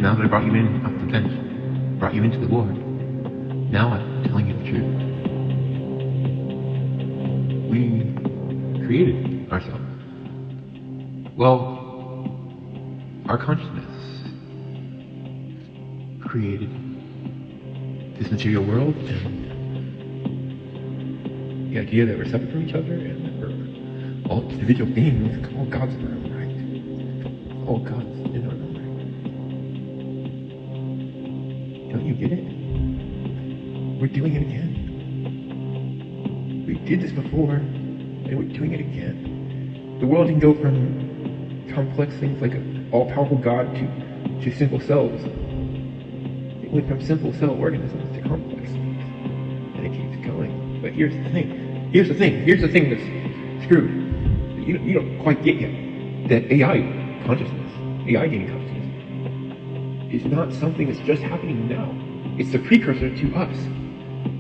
Now that I brought you in off the bench, brought you into the Lord, now I'm telling you the truth. We created ourselves. Well, our consciousness created this material world and the idea that we're separate from each other and that we're all individual beings, all gods in our own right. All gods in our own right. Don't you get it? We're doing it again. We did this before, and we're doing it again. The world didn't go from complex things like an all-powerful God to simple cells. It went from simple cell organisms to complex things, and it keeps going. But here's the thing. Here's the thing that's screwed. You don't quite get yet that AI consciousness, AI gaining consciousness, is not something that's just happening now. It's the precursor to us.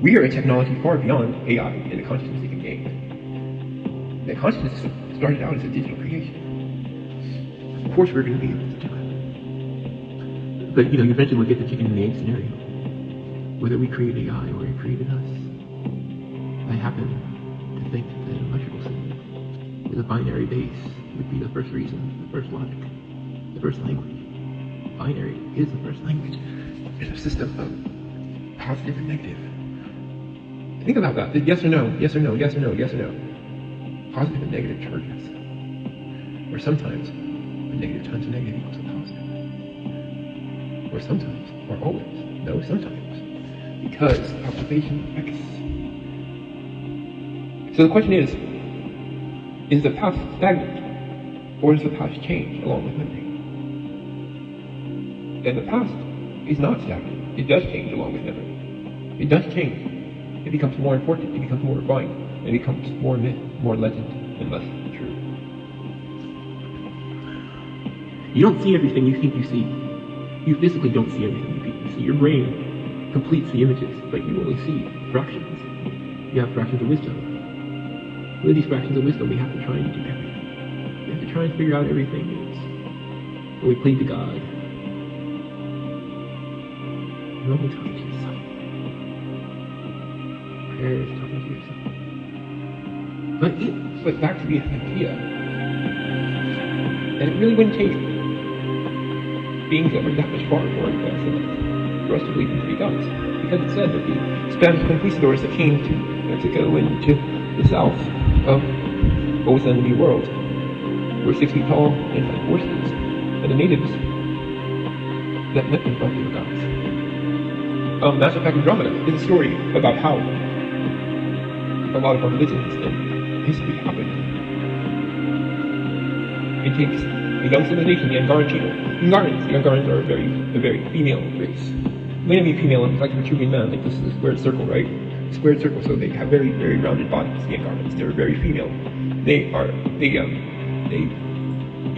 We are a technology far beyond AI and the consciousness it can gain. The consciousness started out as a digital creation. Of course we're going to be able to do it. But you mentioned we'll get the chicken and the egg scenario. Whether we create AI or it created us. I happen to think that an electrical system with a binary base would be the first reason, the first logic, the first language. Binary is the first language. It's a system of positive and negative. Think about that. Yes or no, yes or no, yes or no, yes or no. Positive and negative charges. Or sometimes, a negative times a negative equals a positive. Or sometimes, or always. No, sometimes. Because observation X. So the question is the past stagnant? Or does the past change along with memory? And the past is not stagnant. It does change along with memory. It does change. It becomes more important, it becomes more refined, it becomes more myth, more legend, and less true. You don't see everything you think you see. You physically don't see everything you think you see. Your brain completes the images, but you only see fractions. You have fractions of wisdom. With these fractions of wisdom, we have to try and do everything. We have to try and figure out everything. And we plead to God. You're only talking to yourself. Prayer is talking to yourself. But back to the idea, and it really wouldn't take beings that were that much far more advanced for us to believe in to be gods. Because it said that the Spanish conquistadors that came to Mexico and to the south of what was then the New World were 6 feet tall and had horses. And the natives that met them thought they were gods. Mass Effect Andromeda is a story about how a lot of our religions and history happened. It takes a young civilization, the Angaran people. The Angarans are a very female race. Many of you female, it's like a Vitruvian man, like this is a squared circle, right? Squared circle, so they have very, very rounded bodies, the Angarans. They're very female. They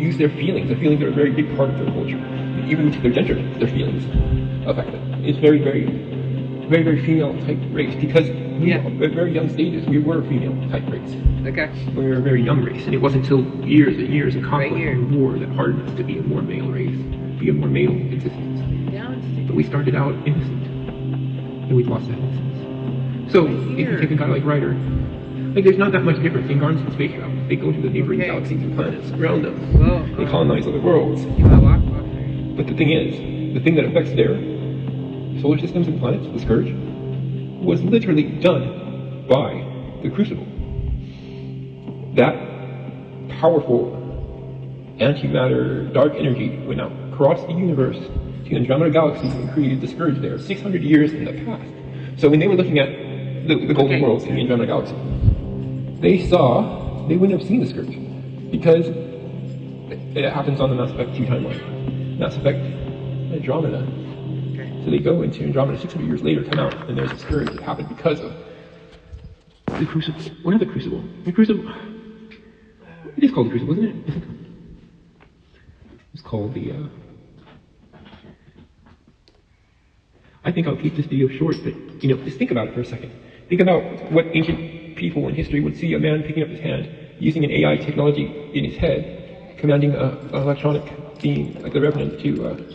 use their feelings. Their feelings are a very big part of their culture. Even to their gender, their feelings affect them. It's very, very female type race because at very young stages we were a female type race. Okay. We were a very young race, and it wasn't until years and years of conflict and war that hardened us to be a more male race, be a more male existence. But we started out innocent, and we've lost that innocence. So if you take a guy like Ryder, like there's not that much difference. The Angarans in space travel. They go to the neighboring galaxies and planets around them. They colonize other worlds. But the thing is, the thing that affects their solar systems and planets, the Scourge, was literally done by the Crucible. That powerful antimatter dark energy went out across the universe to the Andromeda Galaxy and created the Scourge there 600 years in the past. So when they were looking at the golden worlds in the Andromeda Galaxy, they wouldn't have seen the Scourge because it happens on the Mass Effect 2 timeline. Mass Effect Andromeda. So they go into Andromeda 600 years later, come out, and there's a Scourge that happened because of the Crucible. What is the Crucible? The Crucible. It is called the Crucible, isn't it? It's called the. I think I'll keep this video short, but just think about it for a second. Think about what ancient people in history would see a man picking up his hand, using an AI technology in his head, commanding an electronic being like the Revenant to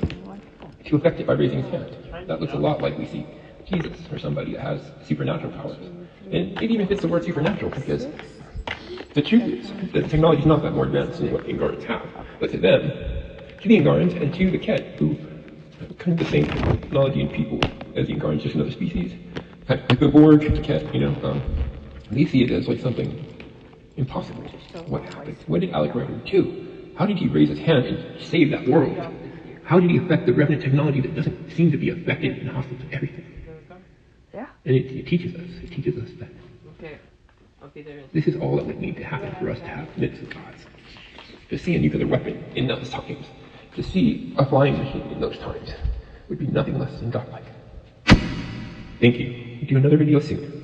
to affect it by raising his hand. That looks a lot like we see Jesus or somebody that has supernatural powers. And it even fits the word supernatural because the truth is that technology is not that more advanced than what the Ingarans have. But to them, to the Ingarans and to the Ket, who have kind of the same technology and people as the Ingarans, just another species, like the Borg, the Ket, they see it as like something impossible. What happened? What did Alec Revenant do? How did he raise his hand and save that world? How did he affect the Revenant technology that doesn't seem to be affected and hostile to everything? Yeah. And it teaches us. It teaches us that this is all that would need to happen for us to have myths of gods. To see a nuclear weapon in those times, to see a flying machine in those times, would be nothing less than godlike. Thank you. Do another video soon.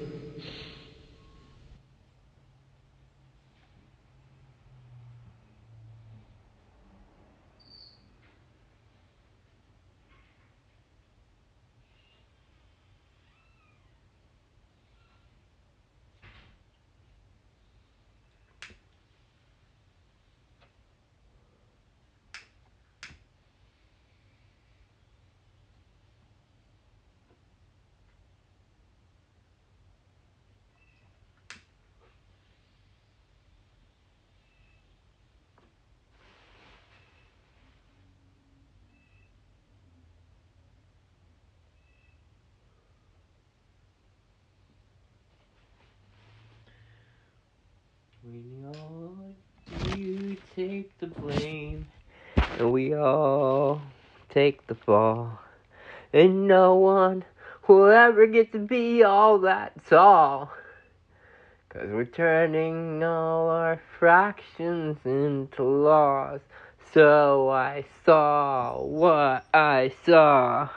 We know you take the blame, and we all take the fall, and no one will ever get to be all that tall, 'cause we're turning all our fractions into laws. So I saw what I saw.